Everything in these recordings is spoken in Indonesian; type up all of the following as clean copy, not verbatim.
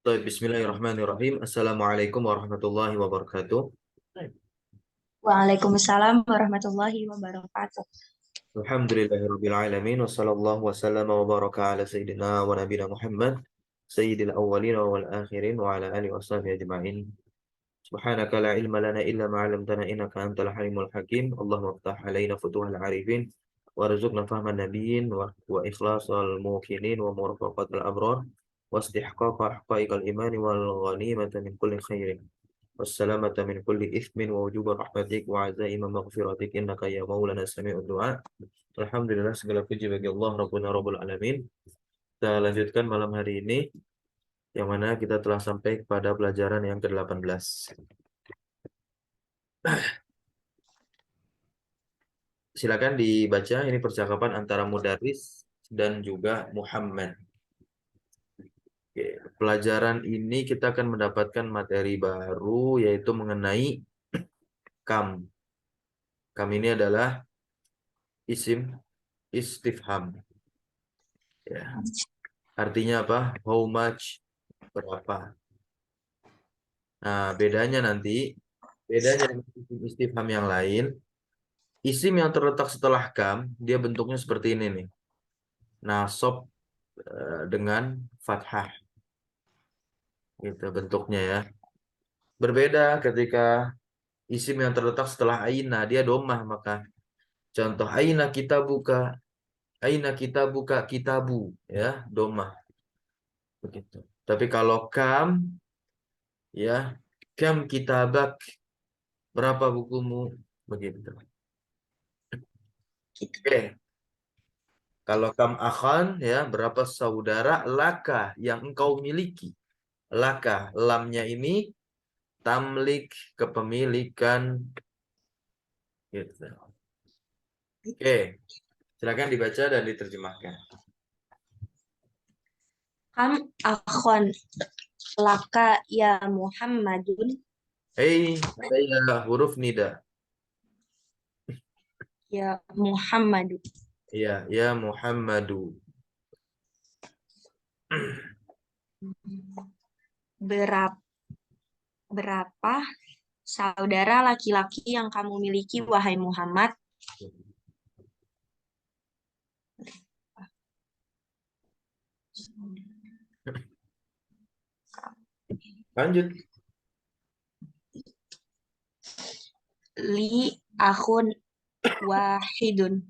Baik, Bismillahirrahmanirrahim. Assalamualaikum warahmatullahi wabarakatuh. Waalaikumsalam warahmatullahi wabarakatuh. Alhamdulillahirabbil alamin wa sallallahu wa sallama wa baraka ala sayyidina wa nabiyina Muhammad sayyidil awwalin wal akhirin wa ala alihi wa sahbihi ajma'in. Subhanaka la ilma lana illa ma 'allamtana innaka antal halimul hakim. Allahumma iftah alaina futuhal arifin warzuqna fahman nabiyyin wa ikhlasal muqinin wa murafaqatal abrar wa istihqaqa haqaiqal imani wal ghanimata min kulli khairin. Wassalamata min kulli ithmin wa wujuba rahmatik wa azaima maghfiratik innaka ya maulana sami'ud du'a. Alhamdulillah, segala puji bagi Allah Rabbuna Rabbul Alamin. Kita lanjutkan malam hari ini, yang mana kita telah sampai kepada pelajaran yang ke-18. Silakan dibaca, ini percakapan antara Mudaris dan juga Muhammad. Oke, pelajaran ini kita akan mendapatkan materi baru, yaitu mengenai kam. Kam ini adalah isim istifham. Ya. Artinya apa? How much? Berapa? Nah, bedanya dengan isim istifham yang lain, isim yang terletak setelah kam, dia bentuknya seperti ini nih. Nasab dengan fathah. Gitu bentuknya ya. Berbeda ketika isim yang terletak setelah aina, dia domah, maka contoh aina kita buka kitabu, ya, domah. Begitu. Tapi kalau kam, ya, kam kitabak, berapa bukumu, begitu. Oke. Kalau kam akhan, ya, berapa saudara laka yang engkau miliki. Laka, lamnya ini tamlik, kepemilikan, gitu. Oke, silakan dibaca dan diterjemahkan. Kam akhon laka ya Muhammadun Saya huruf nida. ya Muhammadu. Iya, ya Muhammadu. Berapa, berapa saudara laki-laki yang kamu miliki, wahai Muhammad? Lanjut. Li akhun wahidun.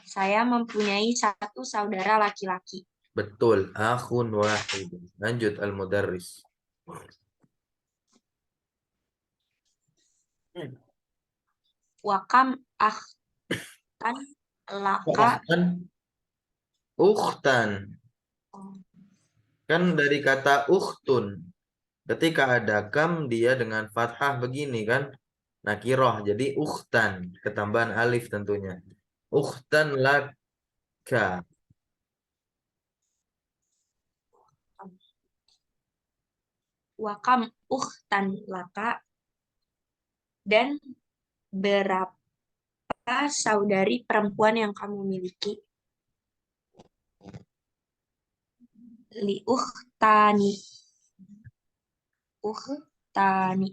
Saya mempunyai satu saudara laki-laki. Betul, akhun wahid. Lanjut al-mudarris. Wakam akhtan laka. Ukhtan. Ukhtan. Kan dari kata ukhtun. Ketika ada kam, dia dengan fathah begini kan. Nakiroh, jadi ukhtan. Ketambahan alif tentunya. Ukhtan laka. Wakam ukhtan laka. Dan berapa saudari perempuan yang kamu miliki? Li ukhtani. Ukhtani.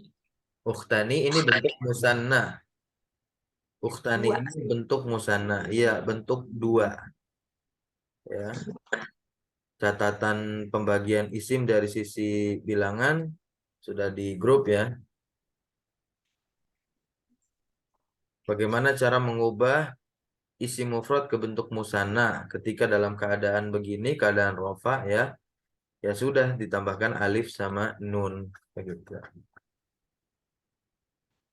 Ukhtani ini bentuk musanna. Ukhtani Dua. ini bentuk musanna. Iya, bentuk dua. Ya. Catatan pembagian isim dari sisi bilangan sudah di grup ya. Bagaimana cara mengubah isim mufrad ke bentuk musanna ketika dalam keadaan begini, keadaan rofa, ya. Ya sudah ditambahkan alif sama nun begitu.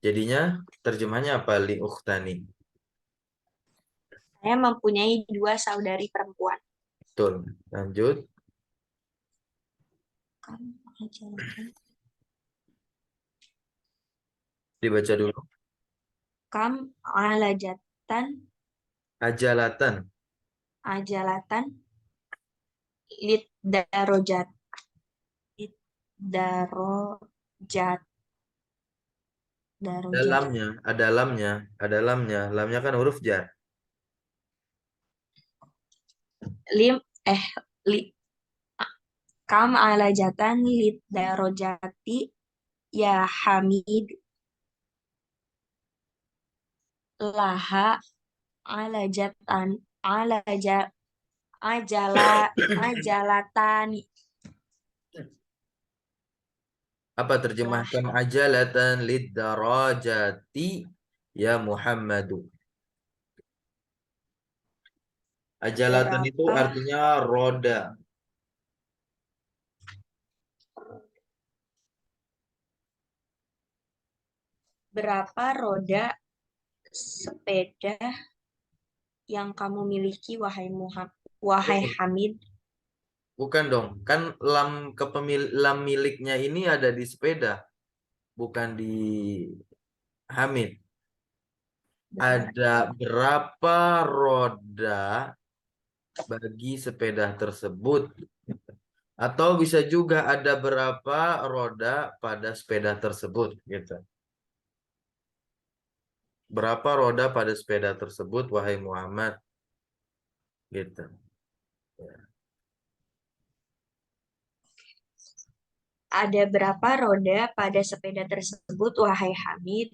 Jadinya terjemahnya apa, li ukhtani? Saya mempunyai dua saudari perempuan. Betul. Lanjut, dibaca dulu. Kam alajatan Ajalatan. ajalatan lit darojat lit darojat darojat Dalamnya, ada lamnya, ada lamnya. Lamnya kan huruf jar. lim li Kam alajatan lid darojati ya Hamid. Laha alajatan alaja ajala ajalatani. Apa terjemahkan Laha ajalatan lid darajati ya Muhammadu. Ajalatan itu berapa artinya roda. berapa roda sepeda yang kamu miliki wahai Oh, Hamid? bukan dong. Kan lam miliknya ini ada di sepeda, bukan di Hamid. Ada Berapa berapa roda bagi sepeda tersebut? Atau bisa juga ada berapa roda pada sepeda tersebut, gitu. Berapa roda pada sepeda tersebut, wahai Muhammad, gitu. Ada berapa roda pada sepeda tersebut, wahai Hamid?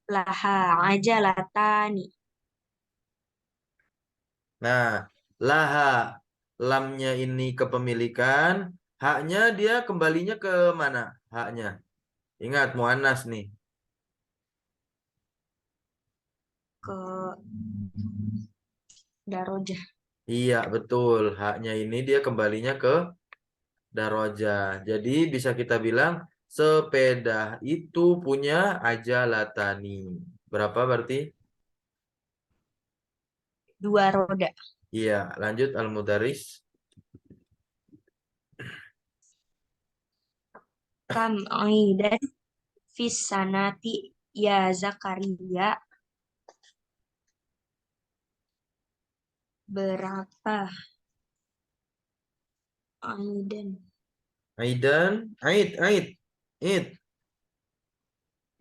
Laha ajalatani. Nah, laha lamnya ini kepemilikan, haknya dia kembalinya ke mana? Haknya. Ingat muannas nih. Ke darojah. Iya, betul. Haknya ini dia kembalinya ke daroja. Jadi bisa kita bilang sepeda itu punya ajalatani. Berapa berarti? Dua roda. Iya, lanjut Al-Mudaris. Kam aidan fis sanati ya Zakaria. Berapa aidan Aidan, Aid.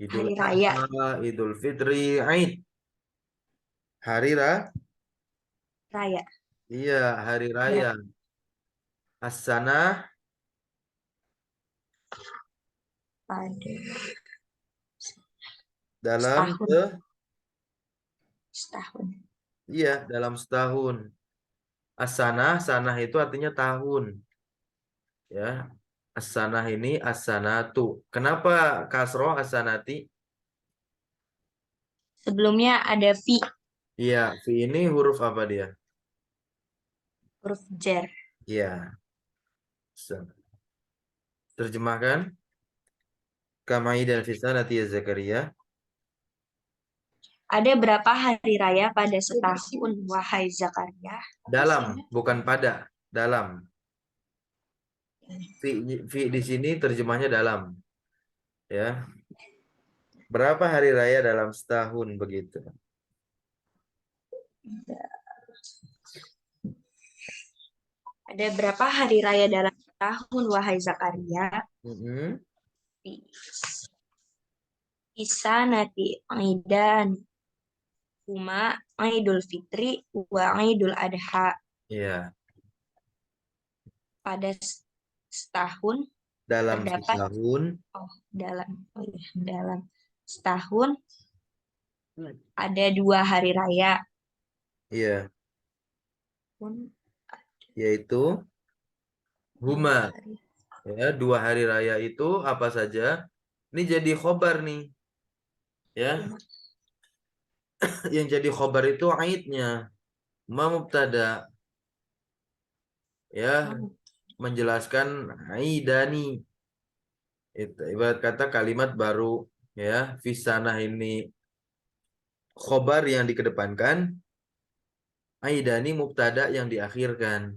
Idul hari raya? Adha, Idul Fitri, Aid. Hari Raya. iya, hari raya. Berapa As-sanah pada dalam setahun? Setahun. iya, dalam setahun. As-sanah, sanah itu artinya tahun, ya. As-sanah ini as-sanatu. Kenapa kasroh as-sanati? Sebelumnya ada fi, Iya, fi ini huruf apa dia? huruf jar. Iya. Terjemahkan. Kamai dan Fisanati ya Zakaria. Ada berapa hari raya pada setahun, wahai Zakaria? Dalam, bukan pada. Dalam. Fi di sini terjemahnya dalam. Ya. Berapa hari raya dalam setahun begitu? Ada berapa hari raya dalam setahun, wahai Zakaria? Mm-mm. Isa nati aidan huma Idul Fitri wa Idul Adha. Iya. Pada setahun Dalam terdapat setahun. dalam setahun ada dua hari raya. Iya. Pun Yaitu dua huma. hari. Ya, dua hari raya itu apa saja? Ini jadi khobar nih. Ya, yang jadi khobar itu aidnya. Ma mubtada. Ya, menjelaskan aidani. Itu ibarat kata kalimat baru, ya. Fisanah ini khobar yang dikedepankan, aidani mubtada yang diakhirkan.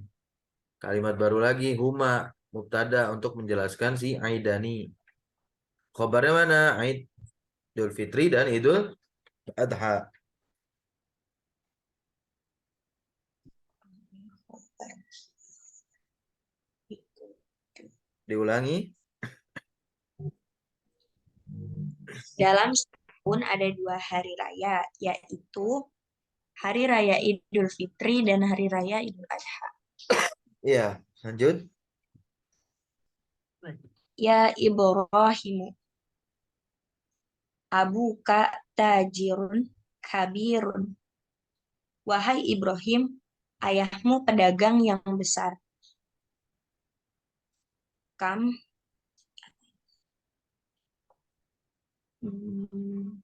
Kalimat baru lagi huma mubtada untuk menjelaskan si aidani. Khobarnya mana? Idul Fitri dan Idul Adha. Diulangi. Dalam setahun ada dua hari raya, yaitu Hari Raya Idul Fitri dan Hari Raya Idul Adha. Iya, lanjut. Ya Ibrahimu, abuka tajirun kabirun. Wahai Ibrahim, ayahmu pedagang yang besar. Kam hmm,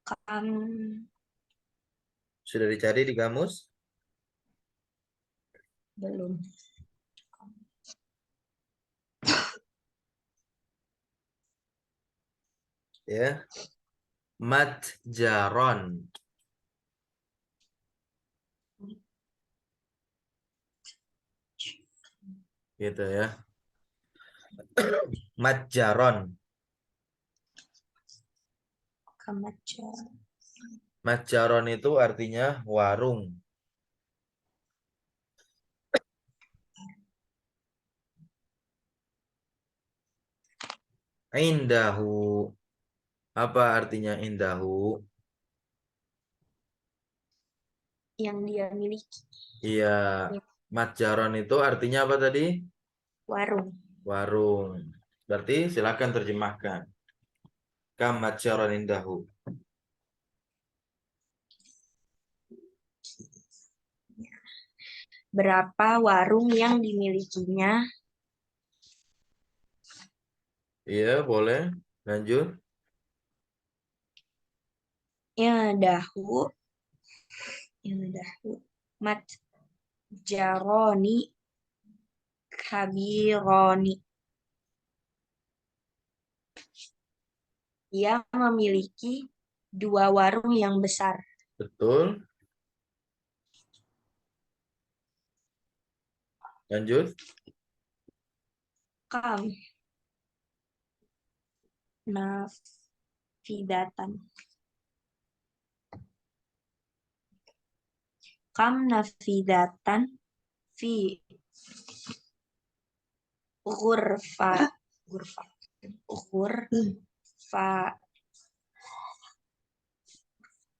kam Sudah dicari di kamus? belum. Ya. Matjaron. Gitu ya. Matjaron. Kamaja. Matjaron itu artinya warung. Indahu. Apa artinya indahu? Yang dia miliki. Iya. Matjaron itu artinya apa tadi? Warung. Warung. Berarti silakan terjemahkan. Kam matjaron indahu. Berapa warung yang dimilikinya? Iya, boleh. Lanjut. Dahu. Dahu. Mat jaroni kabironi. Dia memiliki 2 warung yang besar. Betul. Lanjut. Kam nafidatan. Kam nafidatan fi ghurfa ghurfa ghurfa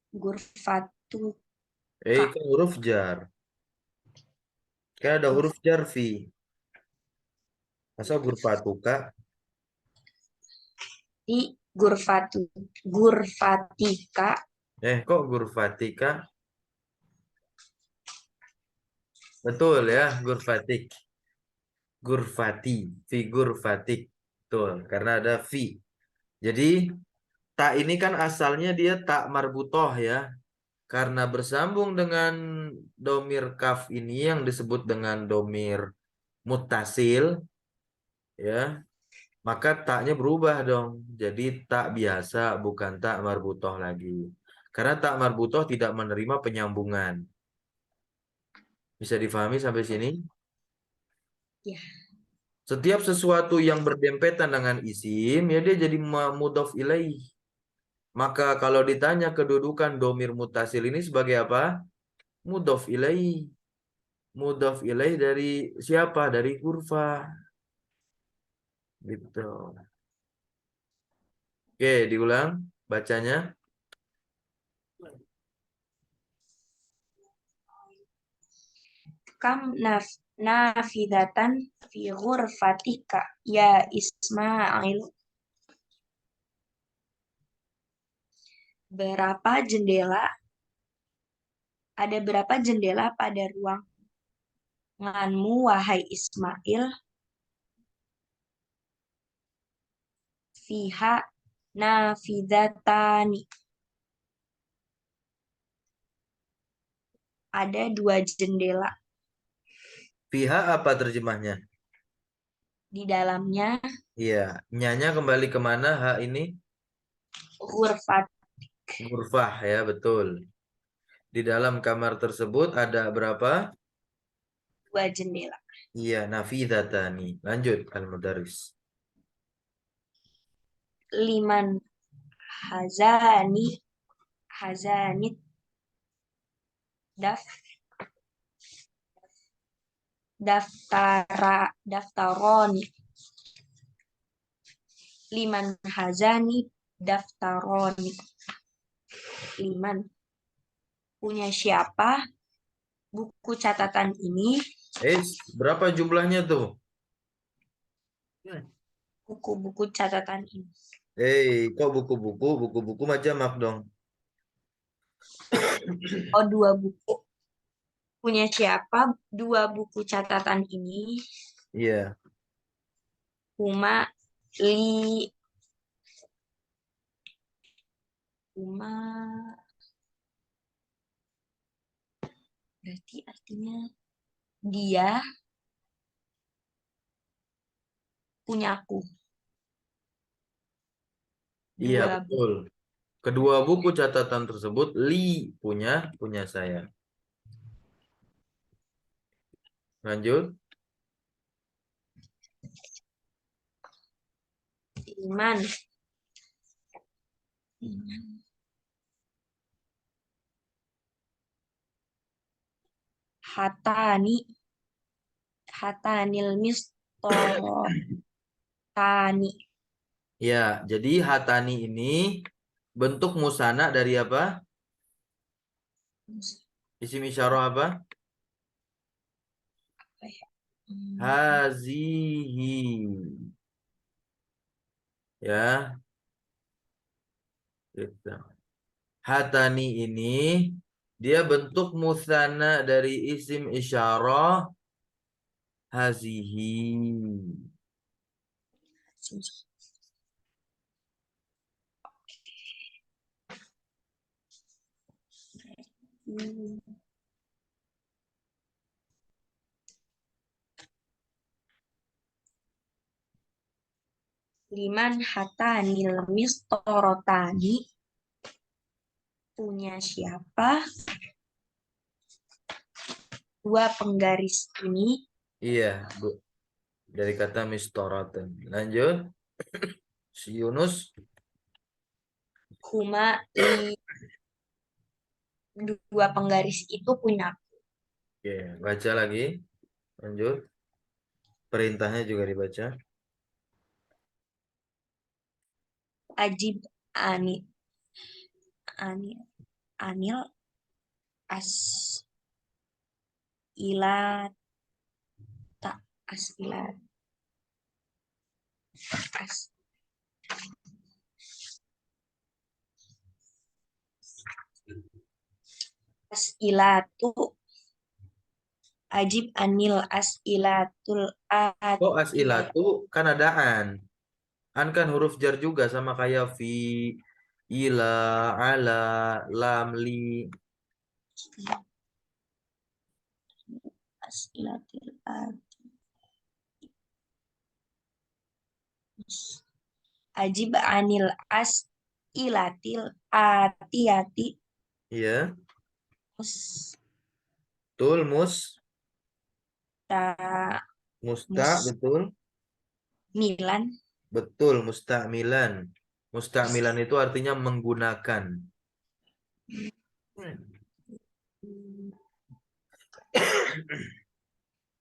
ghurfatu ka Kan huruf jar. Kan ada huruf jar fi. Masa gurfatuka? di ghurfatu ghurfatika Kok gurfatika? Betul ya, gurfatik. Gurfati, fi gurfatik. Betul, karena ada fi. Jadi, tak ini kan asalnya dia tak marbutoh ya. Karena bersambung dengan domir kaf ini yang disebut dengan domir mutasil, ya, maka taknya berubah dong. Jadi tak biasa, bukan tak marbutoh lagi. Karena tak marbutoh tidak menerima penyambungan. Bisa difahami sampai sini? ya. Setiap sesuatu yang berdempetan dengan isim, ya dia jadi mudhof ilaih. Maka kalau ditanya kedudukan domir mutasil ini sebagai apa? Mudhof ilaih. Mudhof ilaih dari siapa? Dari kurva. Gitu. Oke, diulang bacanya. Kam nafidatan fi ghurfatika ya Ismail. Berapa jendela? Ada berapa jendela pada ruanganmu, wahai Ismail? Fiha nafidatani. Ada 2 jendela. Pihak apa terjemahnya? Di dalamnya Iya, nyanya kembali kemana? Hak ini ghurfat gurfah ya, betul. Di dalam kamar tersebut ada berapa? 2 jendela. Iya, nafidatani. Lanjut, al-mudaris. Liman hazani hazanit daf daftaroni. Liman hazani daftaroni. Liman punya siapa buku catatan ini? Berapa jumlahnya tuh? Buku-buku catatan ini. Kok buku-buku? Buku-buku macam apa dong? Oh, 2 buku. Punya siapa 2 buku catatan ini? Iya, Huma li Huma berarti artinya dia punyaku. iya Dua buku. betul. Kedua buku catatan tersebut punya saya. Lanjut. Iman. Iman. Hatani. Hatanil mistotani. Ya, jadi hatani ini bentuk musana dari apa? Isim isyarah apa? Hmm, Hazihi. Ya, gitu. Hatani ini dia bentuk musana dari isim isyarah hazihi. 5 hatanil mistorotani. Punya siapa 2 penggaris ini? Iya, Bu. Dari kata mistoratan. Lanjut. Si Yunus. Huma li 2 penggaris itu punya Oke, baca lagi. Lanjut. Perintahnya juga dibaca. ajib ani ani anil as ilat tak as ilat as as ilatu ajib anil as ilatul Oh, atiyat. as'ilatu kan ada an. An kan huruf jar juga sama kayak fi, ila, ala, lam, li. As ilatil at ajib anil as ilatil atiyati Iya, mus betul mus, ta musta, mus betul. milan Betul, musta'milan. Musta'milan itu artinya menggunakan.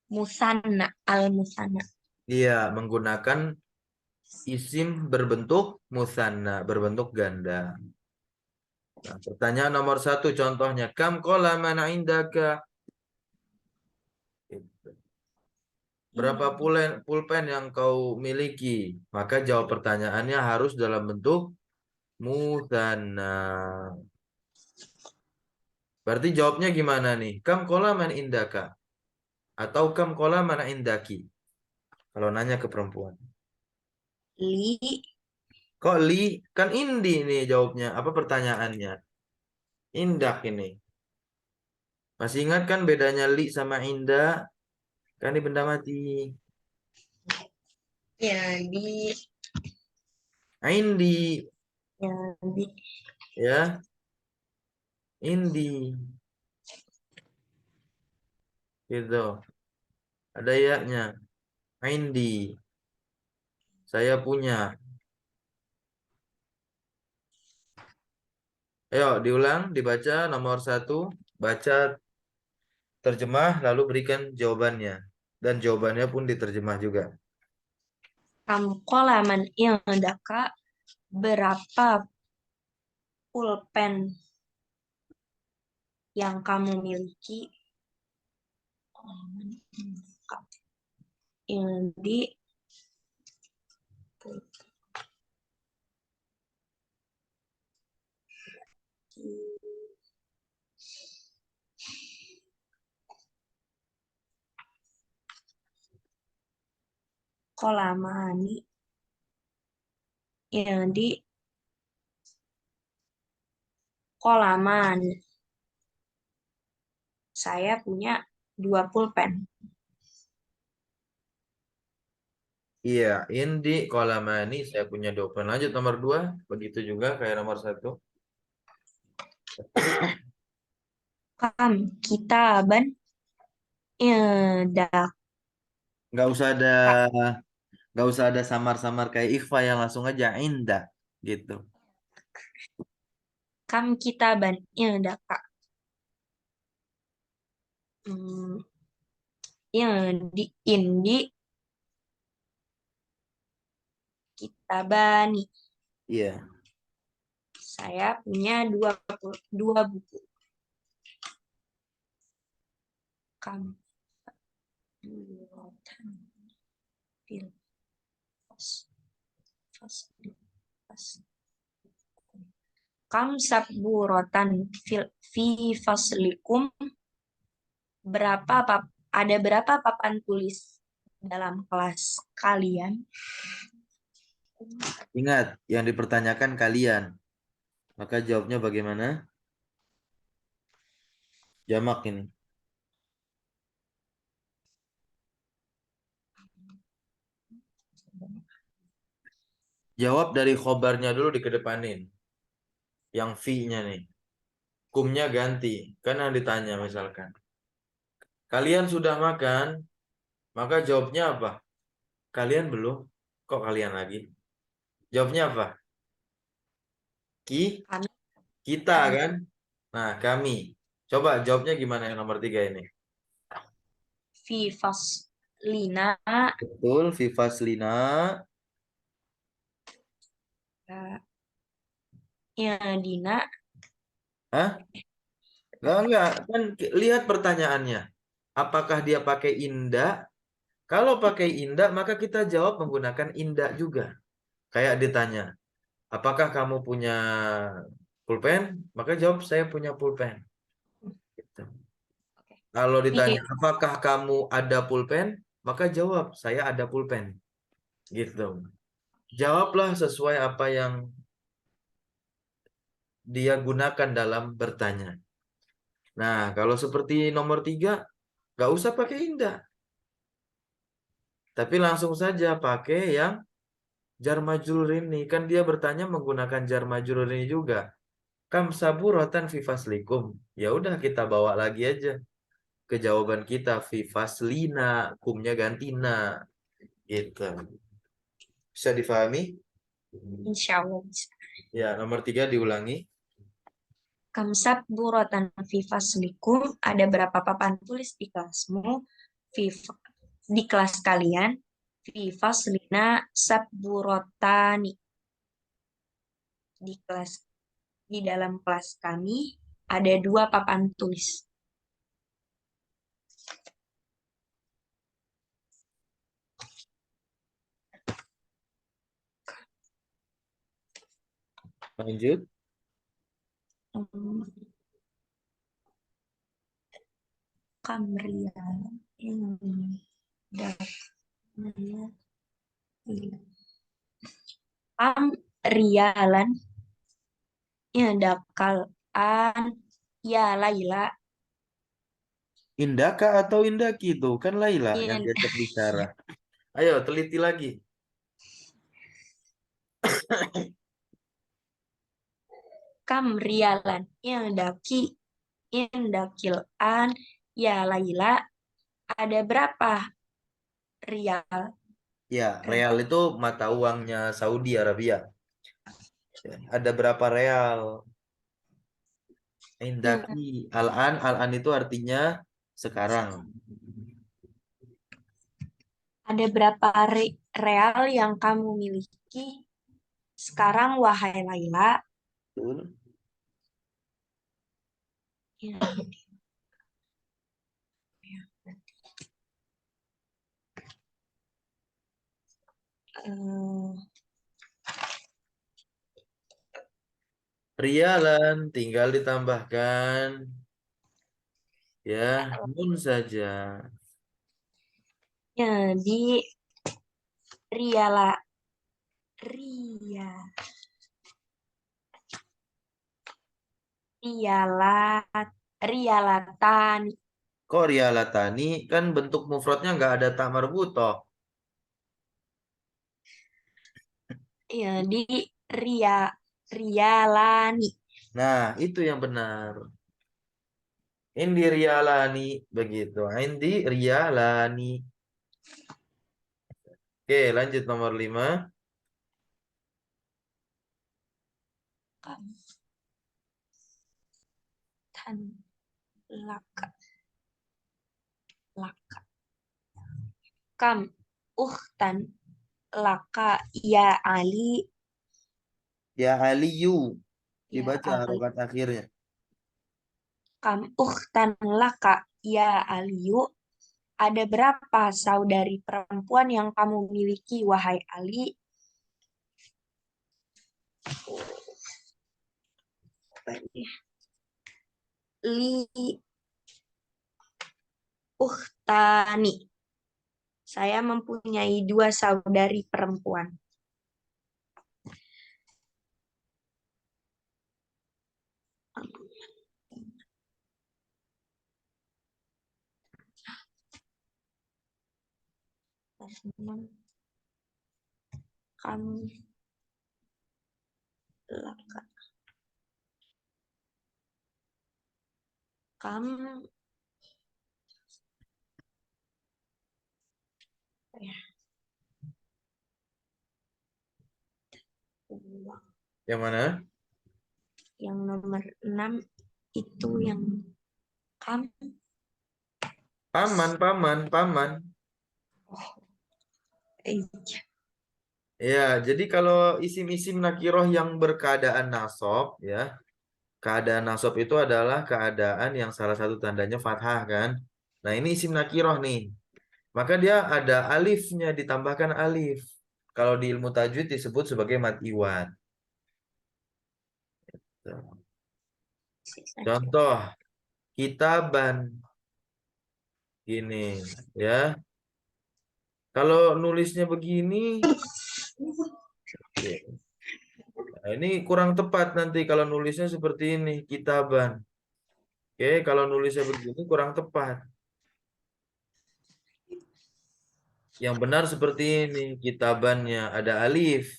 musanna al musanna. Iya, menggunakan isim berbentuk musanna, berbentuk ganda. Nah, pertanyaan nomor 1 contohnya. Kam kola mana indaka? Berapa pulpen yang kau miliki? Maka jawab pertanyaannya harus dalam bentuk musanna. Berarti jawabnya gimana nih? Kam kola man indaka? Atau kam kola mana indaki? Kalau nanya ke perempuan. Li Kok li? Kan indi nih jawabnya. Apa pertanyaannya? Indak ini. Masih ingat kan bedanya li sama inda? Kan di benda mati. ya di Indi. ya di Ya. Indi. Gitu. Ada ya-nya. Indi. Saya punya. Ayo diulang, dibaca nomor 1. Baca terjemah lalu berikan jawabannya. Dan jawabannya pun diterjemah juga. kolaman indaka berapa pulpen yang kamu miliki? indi kolamani indi kolaman. Saya punya 2 pulpen. Iya, indi kolamani saya punya 2 pulpen. Lanjut nomor 2, begitu juga kayak nomor 1. Kam kitaban dak Nggak usah ada nggak usah ada samar-samar kayak ikhfa, yang langsung aja indah gitu. kam kitaban dak hmm, di indi kitabani. Iya. Saya punya 2 buku. Kam fil fas- fas- kam sabburotan fi faslikum. Ada berapa papan tulis dalam kelas kalian? Ingat, yang dipertanyakan kalian. Maka jawabnya bagaimana? Jamak ini. Jawab dari khobarnya dulu dikedepanin. Yang fi-nya nih. Kumnya ganti. Kan yang ditanya misalkan. Kalian sudah makan? Maka jawabnya apa? Kalian belum? Kok kalian lagi? Jawabnya apa? Kami, Kita kami kan? Nah, kami. Coba jawabnya gimana yang nomor 3 ini? fi faslina Betul, Vivaslina. ya dina Hah? Enggak. Kan lihat pertanyaannya. Apakah dia pakai indah? Kalau pakai indah, maka kita jawab menggunakan indah juga. Kayak ditanya, apakah kamu punya pulpen? Maka jawab, saya punya pulpen. Gitu. Kalau ditanya, fi apakah kamu ada pulpen? Maka jawab, saya ada pulpen. Gitu. Jawablah sesuai apa yang dia gunakan dalam bertanya. Nah, kalau seperti nomor 3, nggak usah pakai indah. Tapi langsung saja pakai yang jar majrur ini. Kan dia bertanya menggunakan jar majrur ini juga. Kam saburatan fi faslikum. Ya udah kita bawa lagi aja ke jawaban kita, fi faslina, kumnya ganti na. Gitu. Bisa difahami? insya Allah bisa. Ya, nomor 3 diulangi. Kamsat burotan fi faslikum. Ada berapa papan tulis di kelasmu? Di kelas kalian. Fi faslina sabburotani. Di kelas di dalam kelas kami ada 2 papan tulis. Lanjut. Hmm, Kamria ini Kam rialan ya dakal an ya Laila Indaka atau Indaki itu? Kan Laila yang in diajak bicara. Ayo, teliti lagi. kam rialan ya dakil an ya Laila. Ada berapa rial? Ya, real itu mata uangnya Saudi Arabia. Ya, ada berapa real? Ya, Indaki. Al-an itu artinya sekarang. ada berapa real yang kamu miliki sekarang wahai Laila? Betul. Ya, Eh, Rialan tinggal ditambahkan ya nun saja. Jadi riala ria rialat rialatan. Kok rialatani kan bentuk mufradnya nggak ada ta marbutoh. Jadi ria rialani. Nah, itu yang benar. Indi rialani begitu. Indi rialani. Oke, lanjut nomor 5. Kam tan laka laka kam uhtan laka ya Ali Ya Aliyu. ya Dibaca Ali harokat akhirnya. kam uhtan laka ya Aliyu. Ada berapa saudari perempuan yang kamu miliki, wahai Ali? Li uhtani. Saya mempunyai dua saudari perempuan. Kam laka kam ya uang. Yang mana? Yang nomor 6 itu yang kam. Paman, paman, paman. Oh, iya. Ya, jadi kalau isim-isim nakiroh yang berkeadaan nasab, ya, keadaan nasab itu adalah keadaan yang salah satu tandanya fathah kan. Nah, ini isim nakiroh nih. Maka dia ada alifnya, ditambahkan alif. Kalau di ilmu tajwid disebut sebagai mad iwad. Contoh, kitaban. Gini, ya. Kalau nulisnya begini, ya, nah, ini kurang tepat nanti kalau nulisnya seperti ini, kitaban. Oke, kalau nulisnya begini kurang tepat. Yang benar seperti ini, kitabannya ada alif.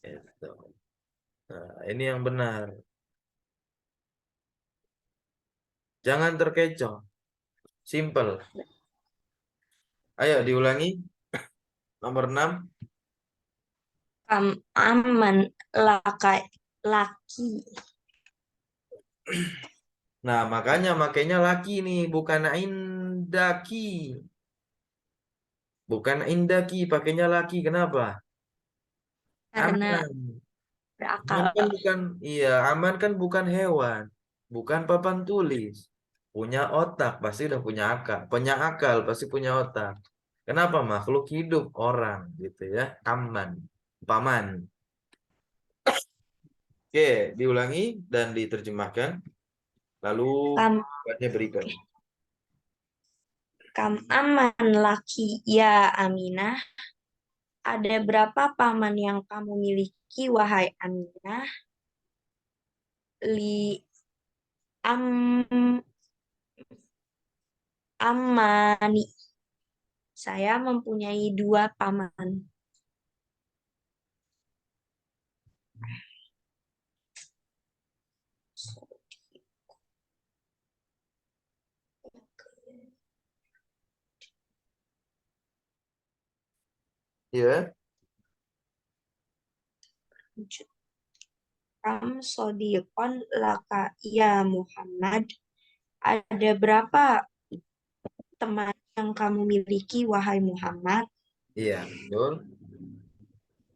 Gitu. Nah, ini yang benar. Jangan terkecoh. Simple. Ayo diulangi. Nomor 6. Kam aman laka laki. Nah, makanya laki nih, bukan indaki. Bukan indaki, pakainya laki. Kenapa? Karena Aman. Aman berakal. kan bukan, iya, aman kan bukan hewan. Bukan papan tulis. Punya otak, pasti udah punya akal. Punya akal, pasti punya otak. Kenapa? Makhluk hidup, orang, gitu ya. Aman. Paman. Oke, diulangi dan diterjemahkan. Lalu Kam buatnya berikan. kam aman laki ya Aminah. Ada berapa paman yang kamu miliki, wahai Aminah? Li am amani. Saya mempunyai dua paman. Ya, Kam sodikon laka ya Muhammad. Ada berapa teman yang kamu miliki, wahai Muhammad? iya, betul.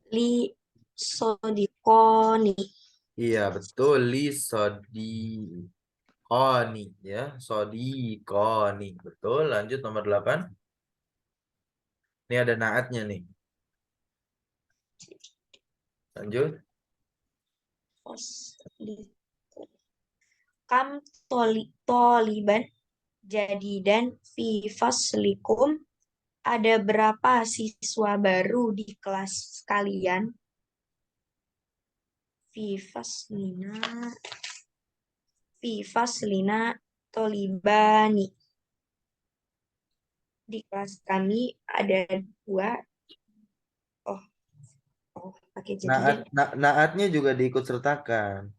Li sodikoni. Iya, betul. Li sodi koni ya, sodi koni. Betul. Lanjut nomor 8. Ini ada naatnya nih. Lanjut. Fasli. Kam toliban jadidan fi faslikum. Ada berapa siswa baru di kelas kalian? Fi faslina. Fi faslina tolibani. Di kelas kami ada dua. Oh, oh, pakai Naat, jadidan. naatnya juga diikut sertakan.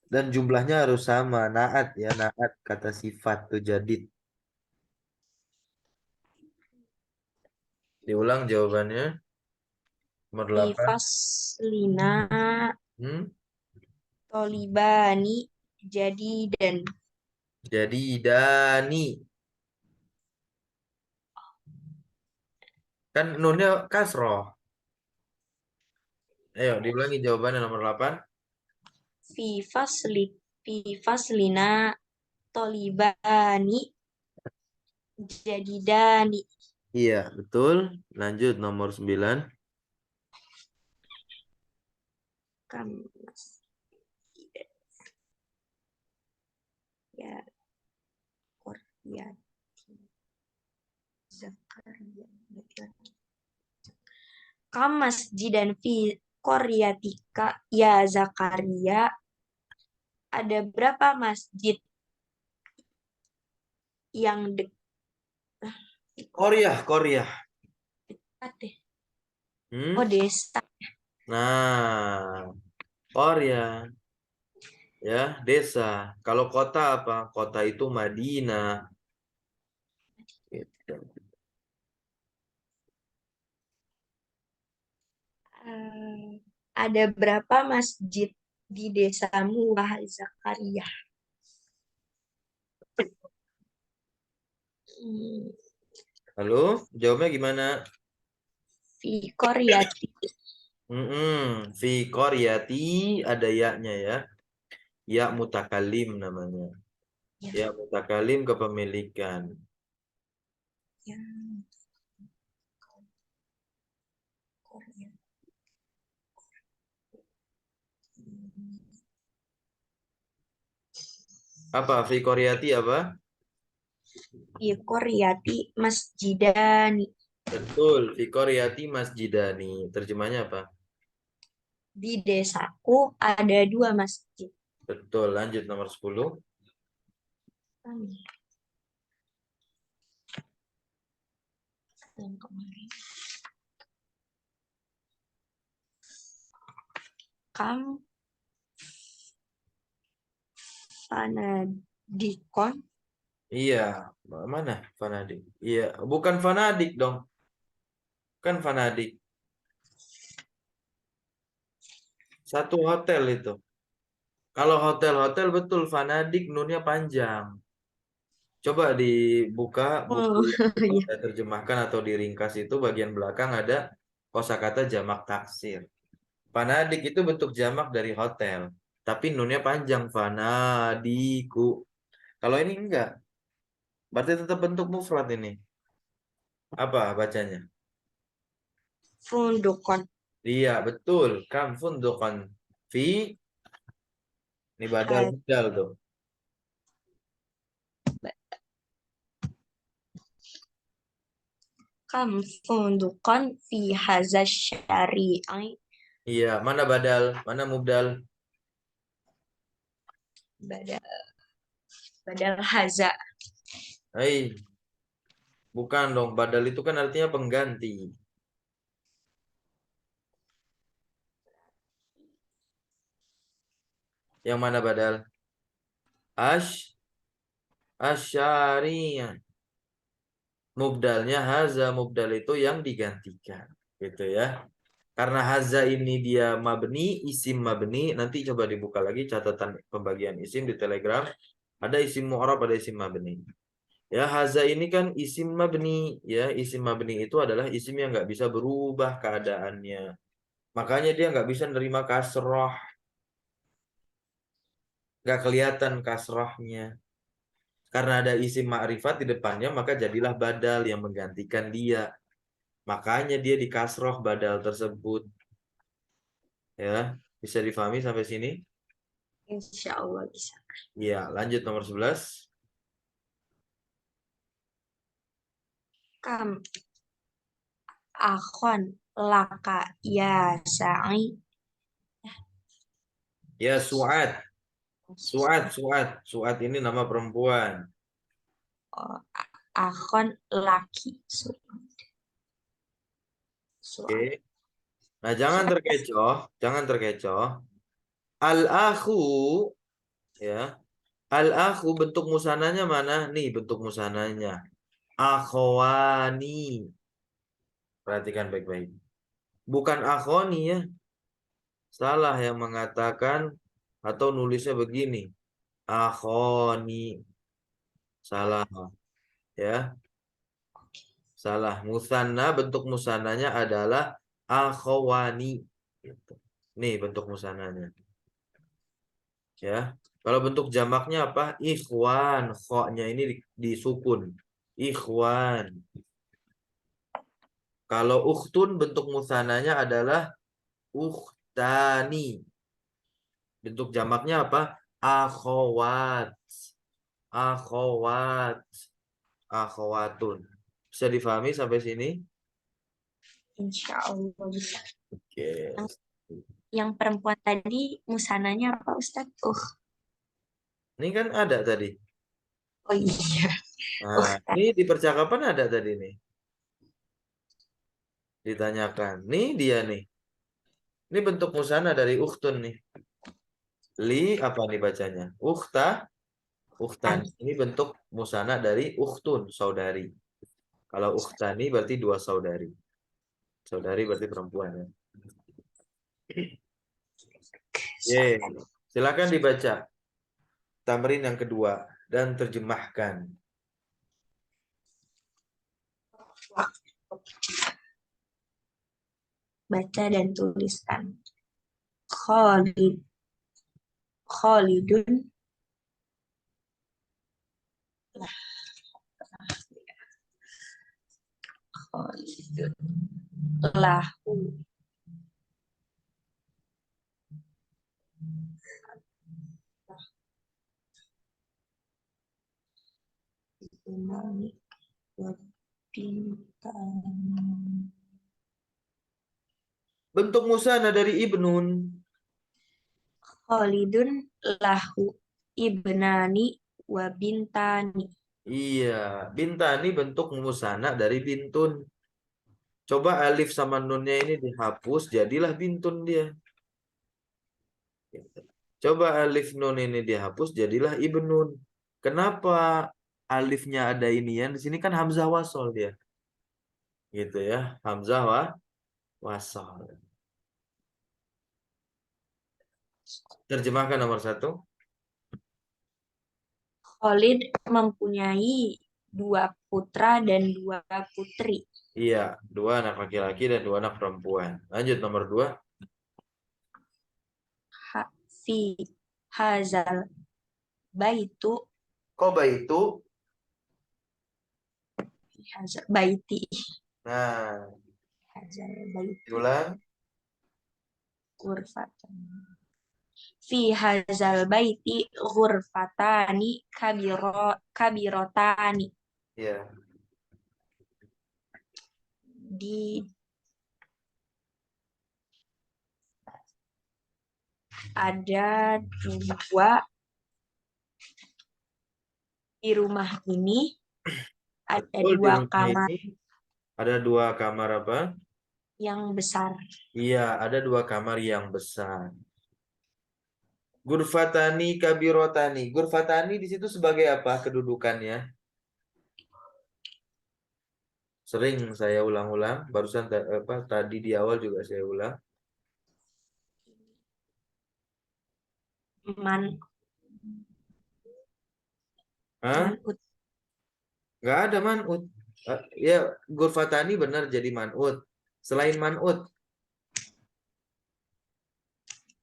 Dan jumlahnya harus sama. Naat ya, naat kata sifat tuh jadid. Diulang jawabannya. Nomor Fi 8. faslina Hmm? tolibani jadidan. Jadi Dani. Kan nunnya kasroh. Ayo diulangi jawabannya nomor 8. Fi fasli fi faslina tolibani jadidani. Iya, betul. Lanjut nomor 9. Kam ya Korea Zakaria. Kam masjidan fi Koryatika ya Zakaria. Ada berapa masjid yang Korea, Korea. dekat deh? Oh, Hmm? desa. Nah, Korea ya, desa. Kalau kota apa? Kota itu Madinah. Gitu. Eh, ada berapa masjid di desamu, wahai Zakaria? Hmm, Halo, jawabnya gimana? Fi Koryati. Fi Koryati ada yaknya ya. Ya mutakalim namanya. Ya, Ya mutakalim kepemilikan. ya, Koryati. Apa? Fi Koryati apa? Fi Koryati masjidani. Betul. Fi Koryati Masjidani. Terjemahnya apa? Di desaku ada dua masjid. Betul. Lanjut nomor 10. Yang kemarin. Kam Fanadikon. Iya. Mana Fanadik? Iya. Bukan Fanadik dong. Kan Fanadik. Satu hotel itu. Kalau hotel-hotel betul Fanadik nunnya panjang. Coba dibuka buku Oh, yang belum ya. saya terjemahkan atau diringkas itu bagian belakang ada kosakata jamak taksir. Fanadik itu bentuk jamak dari hotel, tapi nunnya panjang fanadiku. Kalau ini enggak, berarti tetap bentuk mufrad ini. Apa bacanya? Fundukon. Iya, betul. Kam fundukan fi ini badal Ha- badal tuh. Kam fundukon fi hazas syari'i. Iya, mana badal? Mana mubdal? Badal, badal haza. Hai, bukan dong. Badal itu kan artinya pengganti. Yang mana badal? Ash asyariyah. Mubdalnya haza, mubdal itu yang digantikan. Gitu ya. Karena haza ini dia mabni, isim mabni. Nanti coba dibuka lagi catatan pembagian isim di Telegram. Ada isim mu'rab, ada isim mabni. Ya, haza ini kan isim mabni. Ya, isim mabni itu adalah isim yang nggak bisa berubah keadaannya. Makanya dia nggak bisa nerima kasroh. Nggak kelihatan kasrohnya. Karena ada isim ma'rifat di depannya, maka jadilah badal yang menggantikan dia. Makanya dia di kasroh badal tersebut. Ya, bisa difahami sampai sini? Insya Allah bisa. Iya, lanjut nomor 11. Kam akhon laka ya sa'i. Ya, Su'ad. Su'ad ini nama perempuan. Oh, akhon laki. Oke. Suat. Nah, jangan Suat. terkecoh, jangan terkecoh. Al-akhu, ya. Al-akhu bentuk musananya mana? Nih bentuk musananya. Akhwani. Perhatikan baik-baik. Bukan akhoni ya. Salah yang mengatakan atau nulisnya begini. Akhoni. Salah ya. Salah. Musanna bentuk musananya adalah akhwani. Gitu. Nih bentuk musananya. Ya. Kalau bentuk jamaknya apa? Ikhwan. Kho-nya ini disukun. Ikhwan. Kalau ukhtun bentuk musananya adalah ukhtani. Bentuk jamaknya apa? Akhwat. Akhwat. Akhwatun. Bisa difahami sampai sini? Insya Allah bisa. Oke. Yang, yang perempuan tadi musananya apa Ustadz? Ini kan ada tadi. Oh iya. Nah, ini di percakapan ada tadi nih. Ditanyakan. Nih dia nih. Ini bentuk musana dari ukhtun nih. Li apa nih bacanya? Ukhta. Ukhtan. Tadi. Ini bentuk musana dari ukhtun, saudari. Kalau ukhtani berarti dua saudari. Saudari berarti perempuan ya. Ye, silakan dibaca tamrin yang kedua dan terjemahkan. Baca dan tuliskan. Khalid. Khalidun Khalidun lahu imani wa bintang. Bentuk musana dari ibnun. Khalidun lahu ibnani wa bintani. Iya, bintani bentuk musana dari bintun. Coba alif sama nunnya ini dihapus, jadilah bintun dia. Coba alif nun ini dihapus, jadilah ibnun. Kenapa alifnya ada inian? Di sini kan hamzah wasol dia. Gitu ya, hamzah wasol. Terjemahkan nomor satu. Khalid mempunyai dua putra dan dua putri. Iya, dua anak laki-laki dan dua anak perempuan. Lanjut nomor dua. Fi hazal baitu Koba itu. fi hazal baiti Nah, hazal baiti diulang. ghurfatan. Fi hazal baiti ghurfatani kabirotani. Ya. Di ada dua di rumah ini ada Betul, di dua rumah kamar ini ada dua kamar apa? yang besar. Iya, ada dua kamar yang besar. Gurfatani kabirotani. Gurfatani di situ sebagai apa kedudukannya? Sering saya ulang-ulang. Barusan apa tadi di awal juga saya ulang. Man Hah? manut Nggak ada manut. Ya, gurfatani benar jadi manut. Selain manut,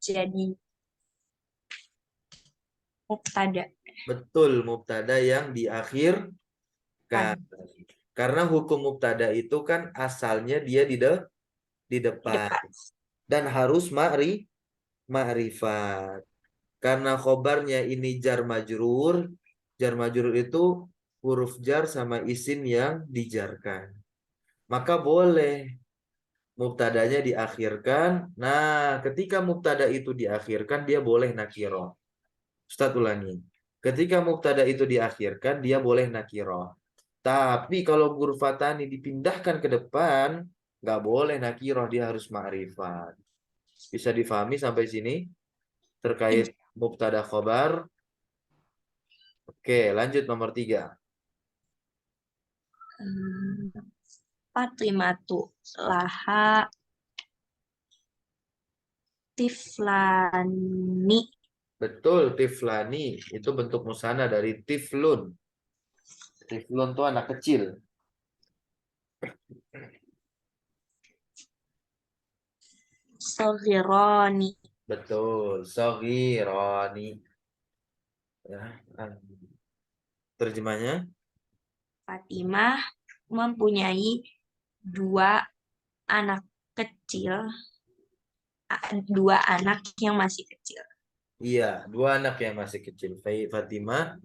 jadi mubtada betul mubtada yang diakhirkan. kan Karena hukum mubtada itu kan asalnya dia di Di depan depan. dan harus ma'rifat. Karena khobarnya ini jar majrur itu huruf jar sama isim yang dijarkan. Maka boleh mubtadanya diakhirkan. Nah, ketika mubtada itu diakhirkan, dia boleh nakiro. Ustaz ulangi. Ketika mubtada itu diakhirkan, dia boleh nakiro. Tapi kalau gurfatani dipindahkan ke depan, nggak boleh nakiro, dia harus ma'rifat. Bisa difahami sampai sini terkait mubtada khobar. Oke, lanjut nomor 3. Fatimatu laha tiflani. Betul, tiflani. Itu bentuk musana dari tiflun. Tiflun itu anak kecil. Soghironi. Betul, soghironi. Ya, terjemahnya? Fatimah mempunyai dua anak kecil, dua anak yang masih kecil. Iya, dua anak yang masih kecil. Fatimah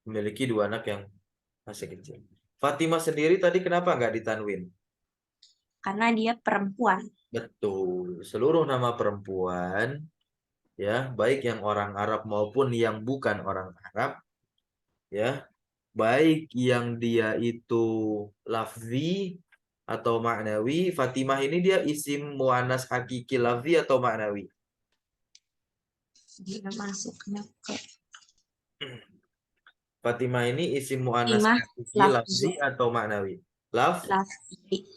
memiliki dua anak yang masih kecil. Fatimah sendiri tadi kenapa nggak ditanwin? Karena dia perempuan. Betul, seluruh nama perempuan, ya, baik yang orang Arab maupun yang bukan orang Arab, ya, baik yang dia itu lafzi atau maknawi. Fatimah ini dia isim muannas hakiki lafzi atau maknawi? Dia masuknya ke Fatimah ini isim muannas Fatimah hakiki lafzi lafzu atau maknawi? lafzi.